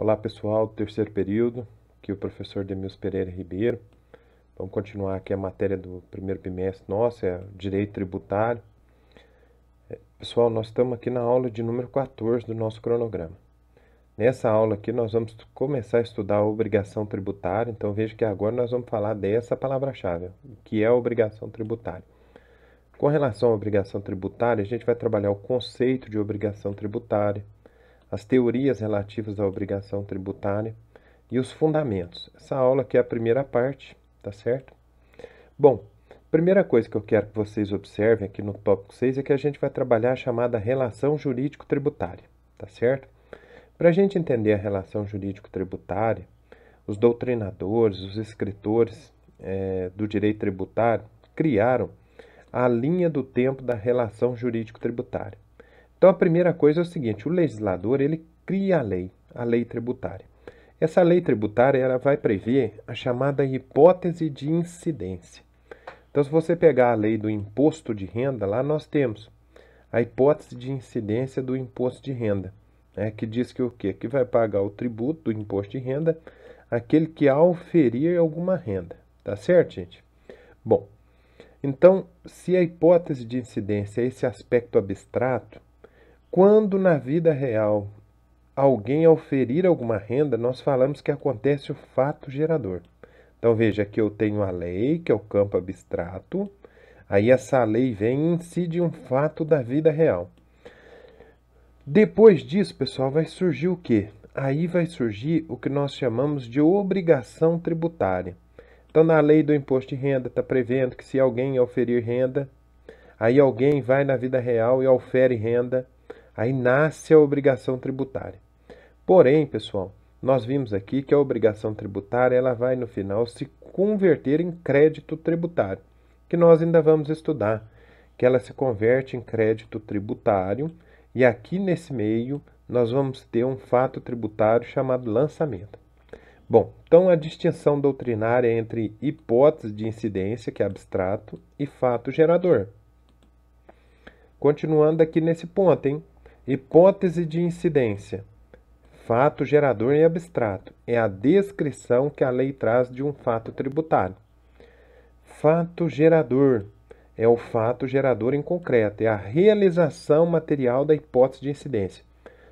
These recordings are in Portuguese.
Olá pessoal do terceiro período, aqui é o professor Demilson Pereira Ribeiro. Vamos continuar aqui a matéria do primeiro bimestre nosso, é Direito Tributário. Pessoal, nós estamos aqui na aula de número 14 do nosso cronograma. Nessa aula aqui nós vamos começar a estudar a obrigação tributária, então veja que agora nós vamos falar dessa palavra-chave, que é a obrigação tributária. Com relação à obrigação tributária, a gente vai trabalhar o conceito de obrigação tributária, as teorias relativas à obrigação tributária e os fundamentos. Essa aula aqui é a primeira parte, tá certo? Bom, primeira coisa que eu quero que vocês observem aqui no tópico 6 é que a gente vai trabalhar a chamada relação jurídico-tributária, tá certo? Para a gente entender a relação jurídico-tributária, os doutrinadores, os escritores do direito tributário criaram a linha do tempo da relação jurídico-tributária. Então, a primeira coisa é o seguinte, o legislador, ele cria a lei tributária. Essa lei tributária, ela vai prever a chamada hipótese de incidência. Então, se você pegar a lei do imposto de renda, lá nós temos a hipótese de incidência do imposto de renda, né, que diz que o quê? Que vai pagar o tributo do imposto de renda aquele que auferir alguma renda. Tá certo, gente? Bom, então, se a hipótese de incidência é esse aspecto abstrato, quando na vida real alguém auferir alguma renda, nós falamos que acontece o fato gerador. Então veja que eu tenho a lei, que é o campo abstrato, aí essa lei vem e incide um fato da vida real. Depois disso, pessoal, vai surgir o quê? Aí vai surgir o que nós chamamos de obrigação tributária. Então na lei do imposto de renda está prevendo que se alguém auferir renda, aí alguém vai na vida real e aufere renda, aí nasce a obrigação tributária. Porém, pessoal, nós vimos aqui que a obrigação tributária ela vai no final se converter em crédito tributário, que nós ainda vamos estudar, que ela se converte em crédito tributário e aqui nesse meio nós vamos ter um fato tributário chamado lançamento. Bom, então a distinção doutrinária entre hipótese de incidência, que é abstrato, e fato gerador. Continuando aqui nesse ponto, hein? Hipótese de incidência. Fato gerador e abstrato. É a descrição que a lei traz de um fato tributário. Fato gerador. É o fato gerador em concreto. É a realização material da hipótese de incidência.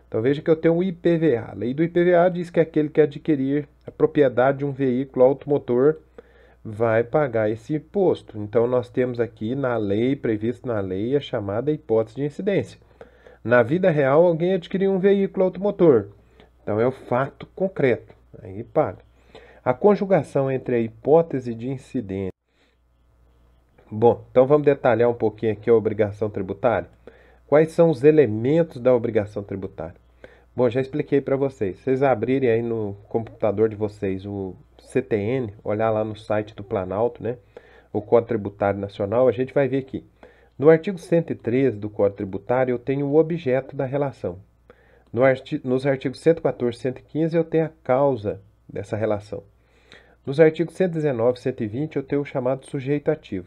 Então veja que eu tenho o IPVA. A lei do IPVA diz que aquele que adquirir a propriedade de um veículo automotor vai pagar esse imposto. Então nós temos aqui na lei, previsto na lei, a chamada hipótese de incidência. Na vida real, alguém adquiriu um veículo automotor. Então, é o fato concreto. Aí paga. A conjugação entre a hipótese de incidência. Bom, então vamos detalhar um pouquinho aqui a obrigação tributária. Quais são os elementos da obrigação tributária? Bom, já expliquei para vocês. Vocês abrirem aí no computador de vocês o CTN, olhar lá no site do Planalto, né? O Código Tributário Nacional, a gente vai ver aqui. No artigo 113 do Código Tributário, eu tenho o objeto da relação. Nos artigos 114 e 115, eu tenho a causa dessa relação. Nos artigos 119 e 120, eu tenho o chamado sujeito ativo.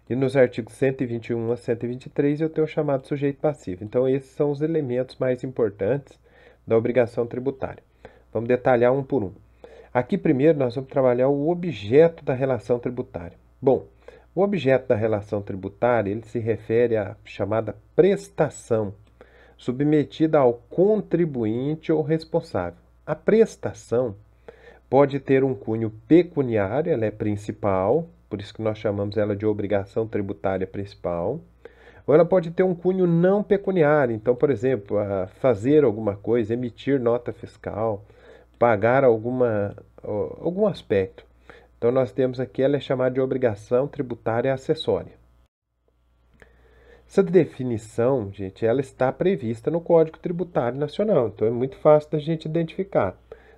E nos artigos 121 a 123, eu tenho o chamado sujeito passivo. Então, esses são os elementos mais importantes da obrigação tributária. Vamos detalhar um por um. Aqui, primeiro, nós vamos trabalhar o objeto da relação tributária. Bom, o objeto da relação tributária, ele se refere à chamada prestação submetida ao contribuinte ou responsável. A prestação pode ter um cunho pecuniário, ela é principal, por isso que nós chamamos ela de obrigação tributária principal, ou ela pode ter um cunho não pecuniário, então, por exemplo, fazer alguma coisa, emitir nota fiscal, pagar algum aspecto. Então, nós temos aqui, ela é chamada de obrigação tributária acessória. Essa definição, gente, ela está prevista no Código Tributário Nacional, então é muito fácil da gente identificar.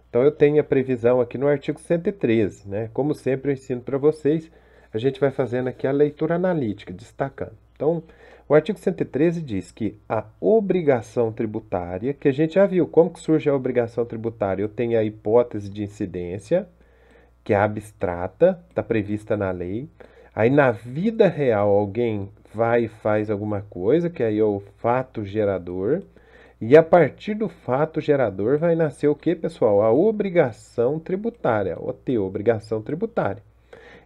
Então eu tenho a previsão aqui no artigo 113, né? Como sempre eu ensino para vocês, a gente vai fazendo aqui a leitura analítica, destacando. Então, o artigo 113 diz que a obrigação tributária, que a gente já viu, como que surge a obrigação tributária? Eu tenho a hipótese de incidência, que é abstrata, está prevista na lei. Aí na vida real alguém vai e faz alguma coisa, que aí é o fato gerador. E a partir do fato gerador vai nascer o que, pessoal? A obrigação tributária, OT, obrigação tributária.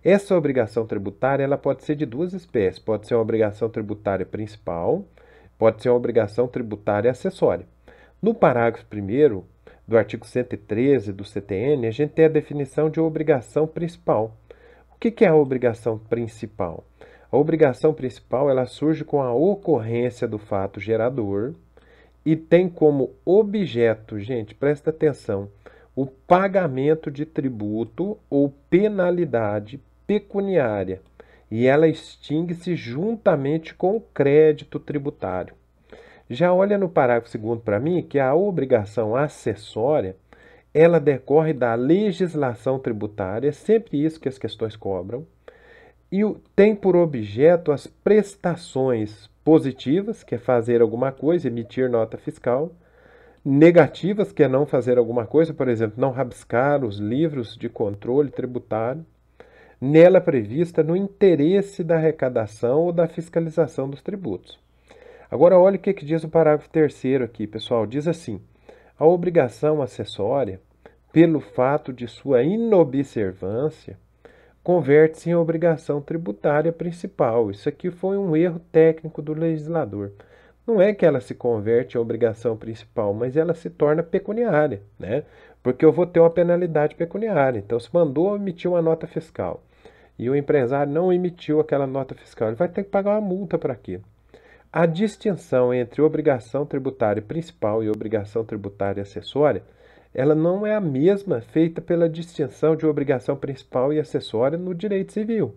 Essa obrigação tributária ela pode ser de duas espécies. Pode ser uma obrigação tributária principal, pode ser uma obrigação tributária acessória. No parágrafo 1º do artigo 113 do CTN, a gente tem a definição de obrigação principal. O que é a obrigação principal? A obrigação principal ela surge com a ocorrência do fato gerador e tem como objeto, gente, presta atenção, o pagamento de tributo ou penalidade pecuniária. E ela extingue-se juntamente com o crédito tributário. Já olha no parágrafo 2º para mim que a obrigação acessória, ela decorre da legislação tributária, sempre isso que as questões cobram, e tem por objeto as prestações positivas, que é fazer alguma coisa, emitir nota fiscal, negativas, que é não fazer alguma coisa, por exemplo, não rabiscar os livros de controle tributário, nela prevista no interesse da arrecadação ou da fiscalização dos tributos. Agora, olha o que diz o parágrafo 3º aqui, pessoal. Diz assim: a obrigação acessória, pelo fato de sua inobservância, converte-se em obrigação tributária principal. Isso aqui foi um erro técnico do legislador. Não é que ela se converte em obrigação principal, mas ela se torna pecuniária, né? Porque eu vou ter uma penalidade pecuniária. Então, se mandou emitir uma nota fiscal e o empresário não emitiu aquela nota fiscal, ele vai ter que pagar uma multa para aquilo. A distinção entre obrigação tributária principal e obrigação tributária acessória, ela não é a mesma feita pela distinção de obrigação principal e acessória no direito civil.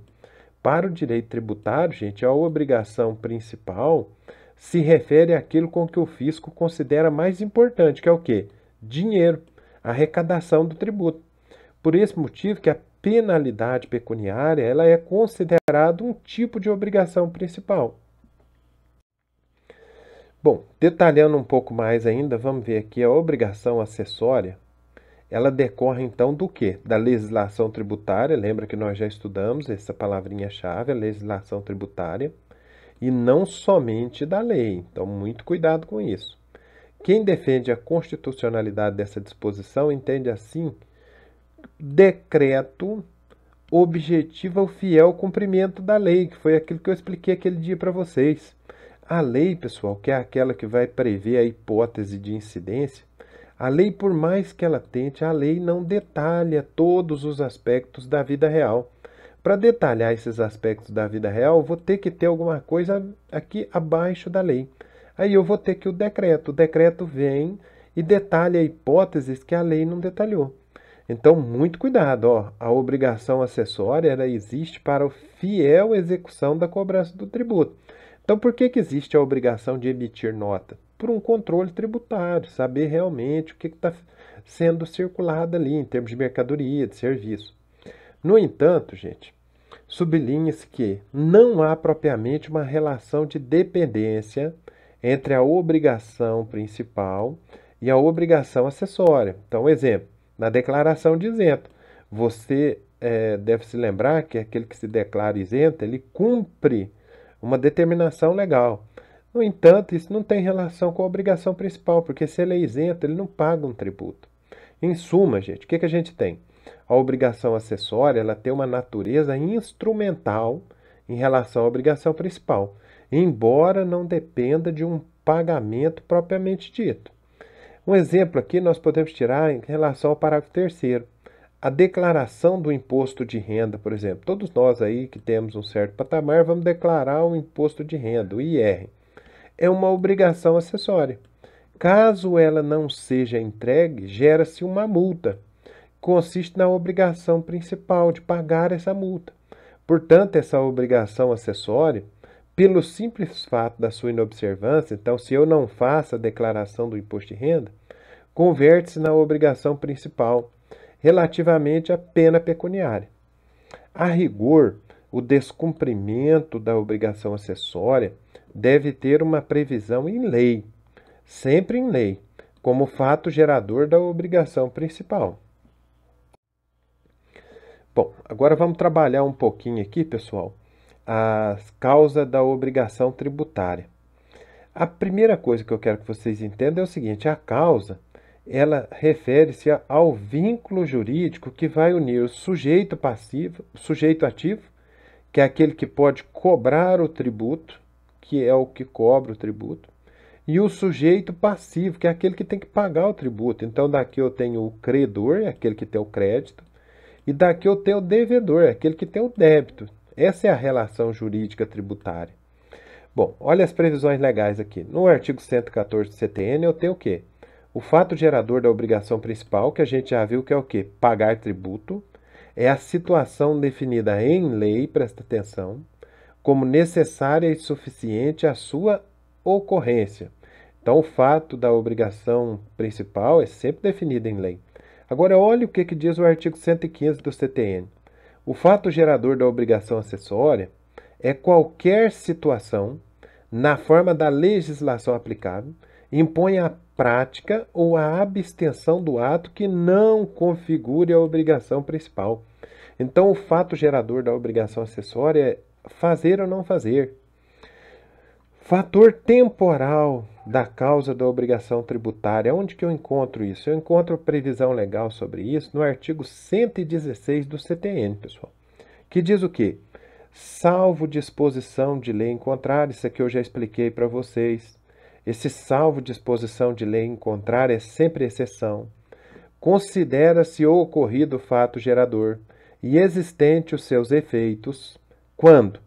Para o direito tributário, gente, a obrigação principal se refere àquilo com que o fisco considera mais importante, que é o quê? Dinheiro, a arrecadação do tributo. Por esse motivo que a penalidade pecuniária ela é considerada um tipo de obrigação principal. Bom, detalhando um pouco mais ainda, vamos ver aqui a obrigação acessória. Ela decorre então do quê? Da legislação tributária, lembra que nós já estudamos essa palavrinha-chave, a legislação tributária, e não somente da lei. Então, muito cuidado com isso. Quem defende a constitucionalidade dessa disposição entende assim: decreto objetiva o fiel cumprimento da lei, que foi aquilo que eu expliquei aquele dia para vocês. A lei, pessoal, que é aquela que vai prever a hipótese de incidência, a lei, por mais que ela tente, a lei não detalha todos os aspectos da vida real. Para detalhar esses aspectos da vida real, eu vou ter que ter alguma coisa aqui abaixo da lei. Aí eu vou ter que o decreto. O decreto vem e detalha hipóteses que a lei não detalhou. Então, muito cuidado, ó. A obrigação acessória ela existe para a fiel execução da cobrança do tributo. Então, por que existe a obrigação de emitir nota? Por um controle tributário, saber realmente o que está sendo circulado ali em termos de mercadoria, de serviço. No entanto, gente, sublinha-se que não há propriamente uma relação de dependência entre a obrigação principal e a obrigação acessória. Então, exemplo, na declaração de isento, você deve se lembrar que aquele que se declara isento, ele cumpre uma determinação legal. No entanto, isso não tem relação com a obrigação principal, porque se ele é isento, ele não paga um tributo. Em suma, gente, o que a gente tem? A obrigação acessória ela tem uma natureza instrumental em relação à obrigação principal, embora não dependa de um pagamento propriamente dito. Um exemplo aqui nós podemos tirar em relação ao parágrafo 3º. A declaração do imposto de renda, por exemplo. Todos nós aí que temos um certo patamar vamos declarar o imposto de renda, o IR. É uma obrigação acessória. Caso ela não seja entregue, gera-se uma multa. Consiste na obrigação principal de pagar essa multa. Portanto, essa obrigação acessória, pelo simples fato da sua inobservância, então, se eu não faço a declaração do imposto de renda, converte-se na obrigação principal, relativamente à pena pecuniária. A rigor, o descumprimento da obrigação acessória deve ter uma previsão em lei, sempre em lei, como fato gerador da obrigação principal. Bom, agora vamos trabalhar um pouquinho aqui, pessoal, a causa da obrigação tributária. A primeira coisa que eu quero que vocês entendam é o seguinte: a causa, ela refere-se ao vínculo jurídico que vai unir o sujeito passivo, o sujeito ativo, que é aquele que pode cobrar o tributo, que é o que cobra o tributo, e o sujeito passivo, que é aquele que tem que pagar o tributo. Então, daqui eu tenho o credor, é aquele que tem o crédito, e daqui eu tenho o devedor, é aquele que tem o débito. Essa é a relação jurídica tributária. Bom, olha as previsões legais aqui. No artigo 114 do CTN, eu tenho o quê? O fato gerador da obrigação principal, que a gente já viu que é o quê? Pagar tributo. É a situação definida em lei, presta atenção, como necessária e suficiente à sua ocorrência. Então, o fato da obrigação principal é sempre definido em lei. Agora, olhe o que diz o artigo 115 do CTN. O fato gerador da obrigação acessória é qualquer situação, na forma da legislação aplicável, impõe a prática ou a abstenção do ato que não configure a obrigação principal. Então, o fato gerador da obrigação acessória é fazer ou não fazer. Fator temporal da causa da obrigação tributária. Onde que eu encontro isso? Eu encontro previsão legal sobre isso no artigo 116 do CTN, pessoal. Que diz o quê? Salvo disposição de lei em contrário, isso aqui eu já expliquei para vocês. Esse salvo disposição de lei em contrário é sempre exceção. Considera-se o ocorrido fato gerador e existente os seus efeitos quando,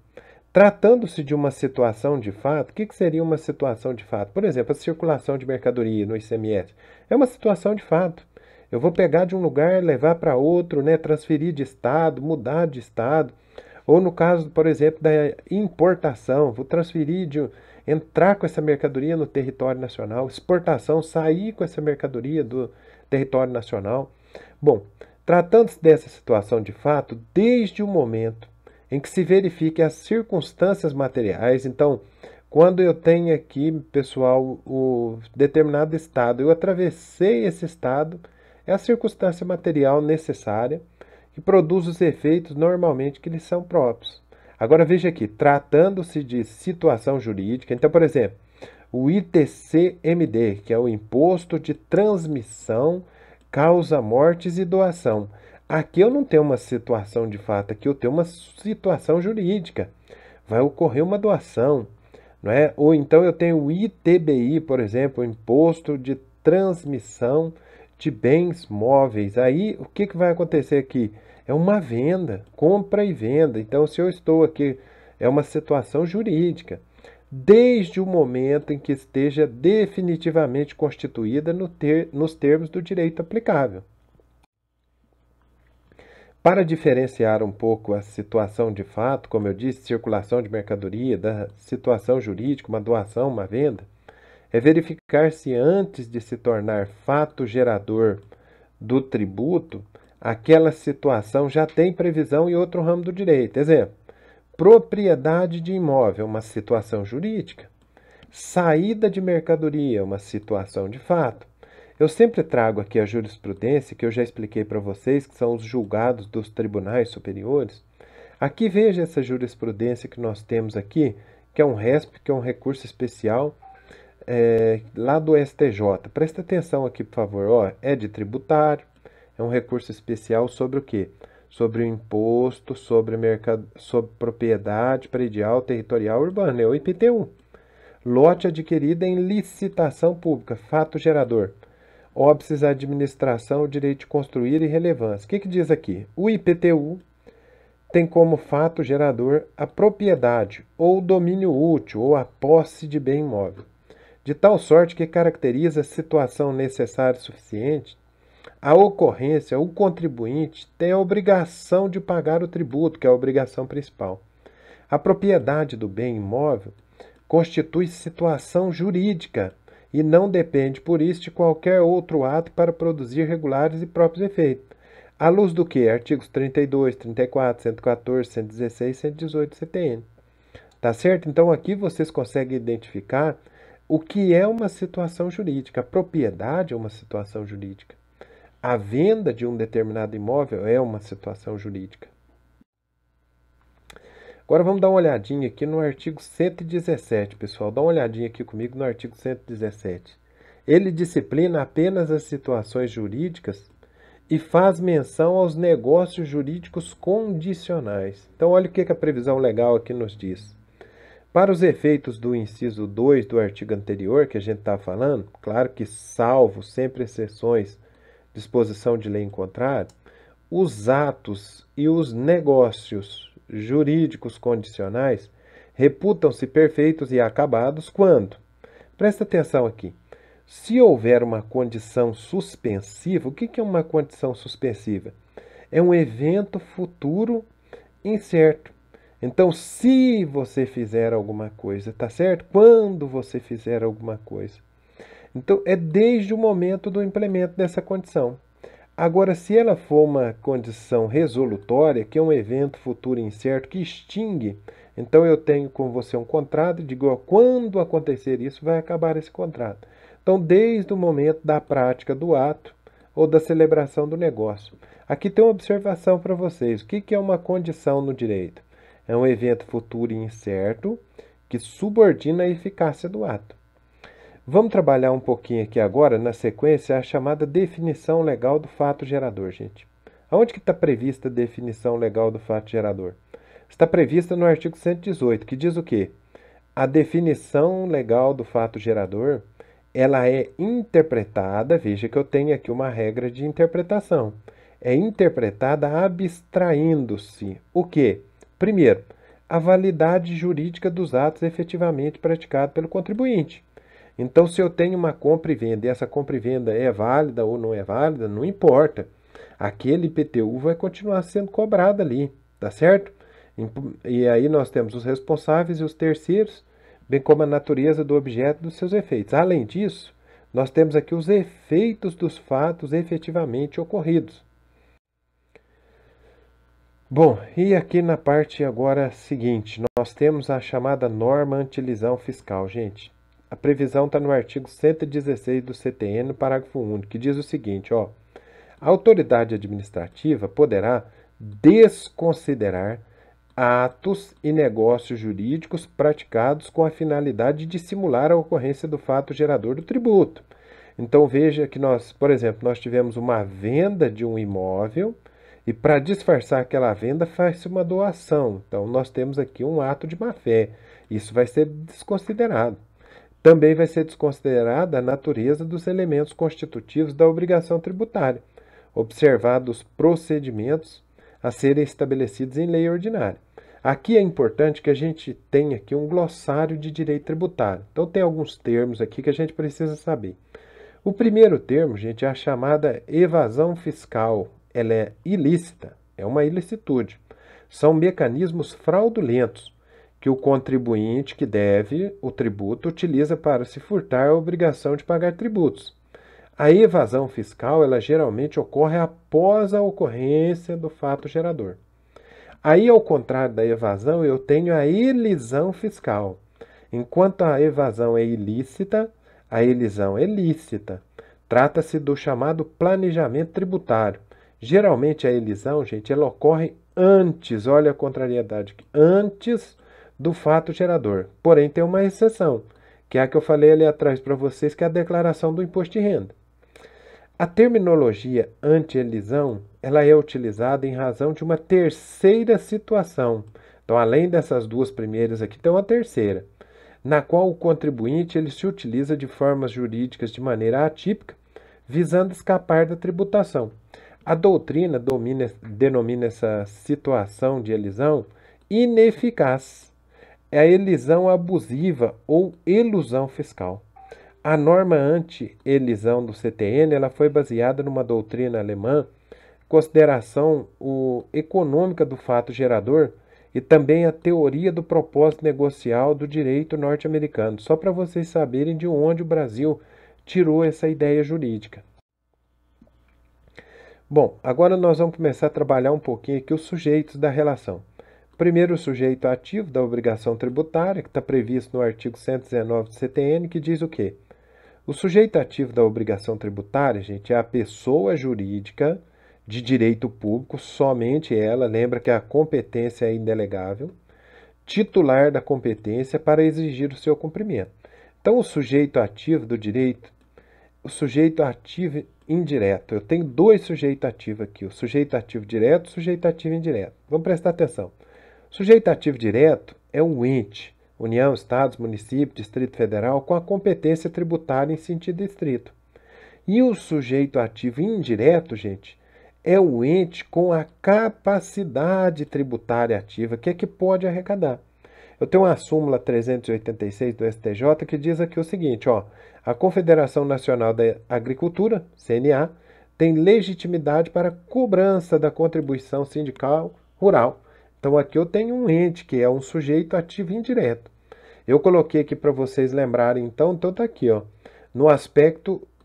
tratando-se de uma situação de fato, o que seria uma situação de fato? Por exemplo, a circulação de mercadoria no ICMS é uma situação de fato. Eu vou pegar de um lugar, levar para outro, né, transferir de estado, mudar de estado. Ou no caso, por exemplo, da importação, vou entrar com essa mercadoria no território nacional, exportação, sair com essa mercadoria do território nacional. Bom, tratando-se dessa situação de fato, desde o momento em que se verifiquem as circunstâncias materiais, então, quando eu tenho aqui, pessoal, o determinado estado, eu atravessei esse estado, é a circunstância material necessária que produz os efeitos normalmente que lhes são próprios. Agora veja aqui, tratando-se de situação jurídica, então, por exemplo, o ITCMD, que é o Imposto de Transmissão, Causa Mortes e Doação. Aqui eu não tenho uma situação de fato, aqui eu tenho uma situação jurídica. Vai ocorrer uma doação, não é? Ou então eu tenho o ITBI, por exemplo, o Imposto de Transmissão de Bens Móveis. Aí o que vai acontecer aqui? É uma venda, compra e venda. Então, se eu estou aqui, é uma situação jurídica, desde o momento em que esteja definitivamente constituída nos termos do direito aplicável. Para diferenciar um pouco a situação de fato, como eu disse, circulação de mercadoria, da situação jurídica, uma doação, uma venda, é verificar se antes de se tornar fato gerador do tributo, aquela situação já tem previsão em outro ramo do direito. Exemplo, propriedade de imóvel, uma situação jurídica. Saída de mercadoria, uma situação de fato. Eu sempre trago aqui a jurisprudência, que eu já expliquei para vocês, que são os julgados dos tribunais superiores. Aqui veja essa jurisprudência que nós temos aqui, que é um RESP, que é um recurso especial, lá do STJ. Presta atenção aqui, por favor. Ó, é de tributário, é um recurso especial sobre o quê? Sobre o imposto, sobre propriedade predial, territorial, urbana, é o IPTU. Lote adquirido em licitação pública, fato gerador. Óbices, administração, direito de construir e relevância. O que diz aqui? O IPTU tem como fato gerador a propriedade ou o domínio útil ou a posse de bem imóvel, de tal sorte que caracteriza a situação necessária e suficiente. A ocorrência, o contribuinte tem a obrigação de pagar o tributo, que é a obrigação principal. A propriedade do bem imóvel constitui situação jurídica e não depende, por isso, de qualquer outro ato para produzir regulares e próprios efeitos. À luz do que? Artigos 32, 34, 114, 116 e 118 do CTN. Tá certo? Então, aqui vocês conseguem identificar o que é uma situação jurídica. A propriedade é uma situação jurídica. A venda de um determinado imóvel é uma situação jurídica. Agora vamos dar uma olhadinha aqui no artigo 117, pessoal. Dá uma olhadinha aqui comigo no artigo 117. Ele disciplina apenas as situações jurídicas e faz menção aos negócios jurídicos condicionais. Então, olha o que a previsão legal aqui nos diz. Para os efeitos do inciso 2 do artigo anterior, que a gente está falando, claro que salvo sempre exceções, disposição de lei em contrário, os atos e os negócios jurídicos condicionais reputam-se perfeitos e acabados quando, presta atenção aqui, se houver uma condição suspensiva, o que é uma condição suspensiva? É um evento futuro incerto. Então, se você fizer alguma coisa, tá certo? Quando você fizer alguma coisa. Então, é desde o momento do implemento dessa condição. Agora, se ela for uma condição resolutória, que é um evento futuro incerto que extingue, então eu tenho com você um contrato e digo, ó, quando acontecer isso, vai acabar esse contrato. Então, desde o momento da prática do ato ou da celebração do negócio. Aqui tem uma observação para vocês. O que é uma condição no direito? É um evento futuro incerto que subordina a eficácia do ato. Vamos trabalhar um pouquinho aqui agora, na sequência, a chamada definição legal do fato gerador, gente. Aonde que está prevista a definição legal do fato gerador? Está prevista no artigo 118, que diz o quê? A definição legal do fato gerador, ela é interpretada, veja que eu tenho aqui uma regra de interpretação. É interpretada abstraindo-se o quê? Primeiro, a validade jurídica dos atos efetivamente praticados pelo contribuinte. Então, se eu tenho uma compra e venda e essa compra e venda é válida ou não é válida, não importa. Aquele IPTU vai continuar sendo cobrado ali, tá certo? E aí nós temos os responsáveis e os terceiros, bem como a natureza do objeto e dos seus efeitos. Além disso, nós temos aqui os efeitos dos fatos efetivamente ocorridos. Bom, e aqui na parte agora seguinte, nós temos a chamada norma anti-elisão fiscal, gente. A previsão está no artigo 116 do CTN, no parágrafo único, que diz o seguinte, ó. A autoridade administrativa poderá desconsiderar atos e negócios jurídicos praticados com a finalidade de simular a ocorrência do fato gerador do tributo. Então veja que nós, por exemplo, nós tivemos uma venda de um imóvel e para disfarçar aquela venda faz-se uma doação. Então nós temos aqui um ato de má-fé. Isso vai ser desconsiderado. Também vai ser desconsiderada a natureza dos elementos constitutivos da obrigação tributária, observados os procedimentos a serem estabelecidos em lei ordinária. Aqui é importante que a gente tenha aqui um glossário de direito tributário. Então tem alguns termos aqui que a gente precisa saber. O primeiro termo, gente, é a chamada evasão fiscal. Ela é ilícita, é uma ilicitude. São mecanismos fraudulentos que o contribuinte que deve o tributo utiliza para se furtar a obrigação de pagar tributos. A evasão fiscal, ela geralmente ocorre após a ocorrência do fato gerador. Aí, ao contrário da evasão, eu tenho a elisão fiscal. Enquanto a evasão é ilícita, a elisão é lícita. Trata-se do chamado planejamento tributário. Geralmente a elisão, gente, ela ocorre antes, olha a contrariedade aqui, antes do fato gerador. Porém, tem uma exceção, que é a que eu falei ali atrás para vocês, que é a declaração do imposto de renda. A terminologia anti-elisão, ela é utilizada em razão de uma terceira situação. Então, além dessas duas primeiras aqui, tem uma terceira, na qual o contribuinte ele se utiliza de formas jurídicas de maneira atípica, visando escapar da tributação. A doutrina denomina essa situação de elisão ineficaz. É a elisão abusiva ou elusão fiscal. A norma anti-elisão do CTN ela foi baseada numa doutrina alemã, consideração econômica do fato gerador e também a teoria do propósito negocial do direito norte-americano, só para vocês saberem de onde o Brasil tirou essa ideia jurídica. Bom, agora nós vamos começar a trabalhar um pouquinho aqui os sujeitos da relação. Primeiro, o sujeito ativo da obrigação tributária, que está previsto no artigo 119 do CTN, que diz o quê? O sujeito ativo da obrigação tributária, gente, é a pessoa jurídica de direito público, somente ela, lembra que a competência é indelegável, titular da competência para exigir o seu cumprimento. Então, o sujeito ativo do direito, o sujeito ativo indireto. Eu tenho dois sujeitos ativos aqui, o sujeito ativo direto e o sujeito ativo indireto. Vamos prestar atenção. O sujeito ativo direto é um ente, União, Estados, município, Distrito Federal, com a competência tributária em sentido estrito. E o sujeito ativo indireto, gente, é o ente com a capacidade tributária ativa, que é que pode arrecadar. Eu tenho uma súmula 386 do STJ que diz aqui o seguinte, ó, a Confederação Nacional da Agricultura, CNA, tem legitimidade para cobrança da contribuição sindical rural. Então aqui eu tenho um ente que é um sujeito ativo indireto. Eu coloquei aqui para vocês lembrarem, então tá aqui, ó,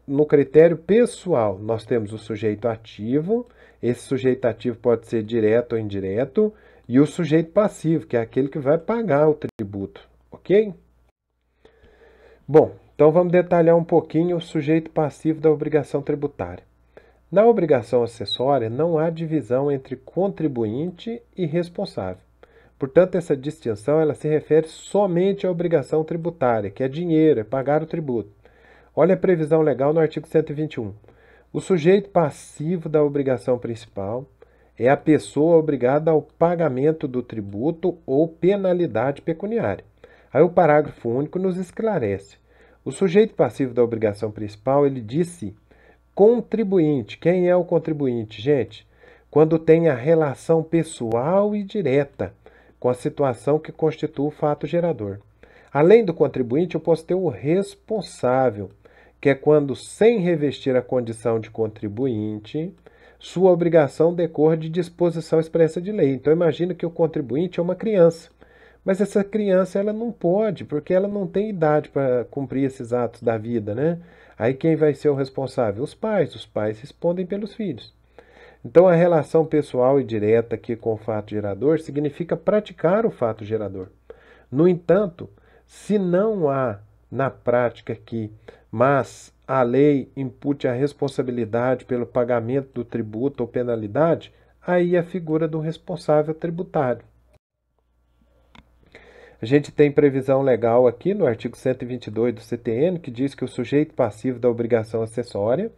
no critério pessoal, nós temos o sujeito ativo, esse sujeito ativo pode ser direto ou indireto, e o sujeito passivo, que é aquele que vai pagar o tributo, ok? Bom, então vamos detalhar um pouquinho o sujeito passivo da obrigação tributária. Na obrigação acessória, não há divisão entre contribuinte e responsável. Portanto, essa distinção ela se refere somente à obrigação tributária, que é dinheiro, é pagar o tributo. Olha a previsão legal no artigo 121. O sujeito passivo da obrigação principal é a pessoa obrigada ao pagamento do tributo ou penalidade pecuniária. Aí o parágrafo único nos esclarece. O sujeito passivo da obrigação principal, ele disse contribuinte. Quem é o contribuinte, gente? Quando tem a relação pessoal e direta com a situação que constitui o fato gerador. Além do contribuinte, eu posso ter o responsável, que é quando, sem revestir a condição de contribuinte, sua obrigação decorre de disposição expressa de lei. Então, imagina que o contribuinte é uma criança. Mas essa criança ela não pode, porque ela não tem idade para cumprir esses atos da vida, né? Aí quem vai ser o responsável? Os pais respondem pelos filhos. Então, a relação pessoal e direta aqui com o fato gerador significa praticar o fato gerador. No entanto, se não há na prática aqui, mas a lei impute a responsabilidade pelo pagamento do tributo ou penalidade, aí a figura do responsável tributário. A gente tem previsão legal aqui no artigo 122 do CTN, que diz que o sujeito passivo da obrigação acessória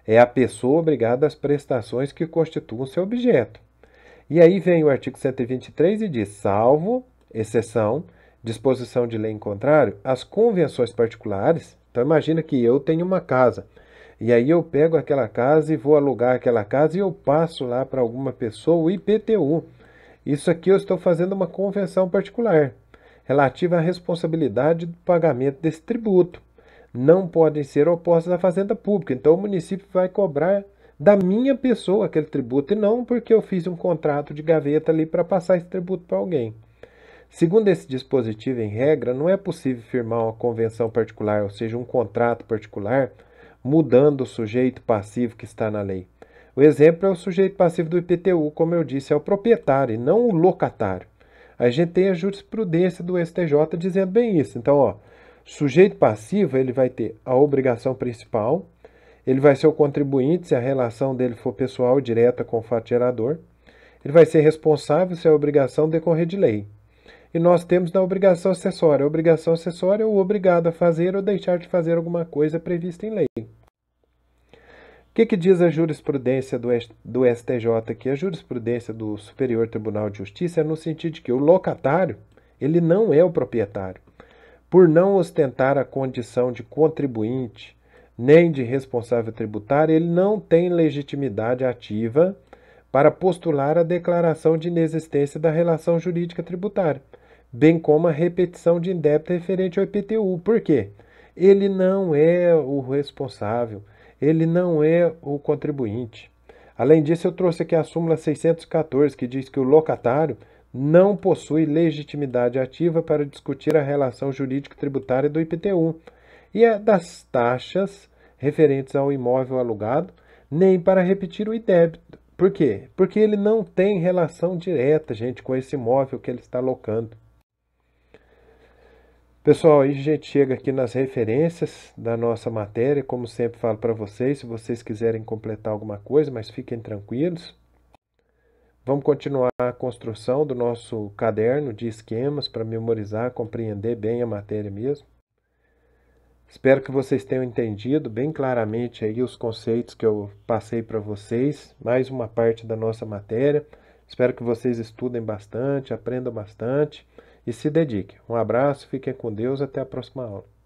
é a pessoa obrigada às prestações que constituam seu objeto. E aí vem o artigo 123 e diz, salvo exceção, disposição de lei em contrário, as convenções particulares. Então imagina que eu tenho uma casa, e aí eu pego aquela casa e vou alugar aquela casa e eu passo lá para alguma pessoa o IPTU. Isso aqui eu estou fazendo uma convenção particular, relativa à responsabilidade do pagamento desse tributo. Não podem ser opostas à fazenda pública. Então o município vai cobrar da minha pessoa aquele tributo, e não porque eu fiz um contrato de gaveta ali para passar esse tributo para alguém. Segundo esse dispositivo, em regra, não é possível firmar uma convenção particular, ou seja, um contrato particular, mudando o sujeito passivo que está na lei. O exemplo é o sujeito passivo do IPTU, como eu disse, é o proprietário e não o locatário. A gente tem a jurisprudência do STJ dizendo bem isso. Então, ó, sujeito passivo, ele vai ter a obrigação principal, ele vai ser o contribuinte se a relação dele for pessoal e direta com o fato gerador, ele vai ser responsável se a obrigação decorrer de lei. E nós temos na obrigação acessória. A obrigação acessória é o obrigado a fazer ou deixar de fazer alguma coisa prevista em lei. O que diz a jurisprudência do STJ aqui? A jurisprudência do Superior Tribunal de Justiça é no sentido de que o locatário, ele não é o proprietário. Por não ostentar a condição de contribuinte, nem de responsável tributário, ele não tem legitimidade ativa para postular a declaração de inexistência da relação jurídica tributária, bem como a repetição de indébito referente ao IPTU. Por quê? Ele não é o responsável, ele não é o contribuinte. Além disso, eu trouxe aqui a súmula 614, que diz que o locatário não possui legitimidade ativa para discutir a relação jurídica tributária do IPTU e a das taxas referentes ao imóvel alugado, nem para repetir o indébito. Por quê? Porque ele não tem relação direta, gente, com esse imóvel que ele está locando. Pessoal, aí a gente chega aqui nas referências da nossa matéria, como sempre falo para vocês, se vocês quiserem completar alguma coisa, mas fiquem tranquilos. Vamos continuar a construção do nosso caderno de esquemas para memorizar, compreender bem a matéria mesmo. Espero que vocês tenham entendido bem claramente aí os conceitos que eu passei para vocês, mais uma parte da nossa matéria. Espero que vocês estudem bastante, aprendam bastante e se dediquem. Um abraço, fiquem com Deus, até a próxima aula.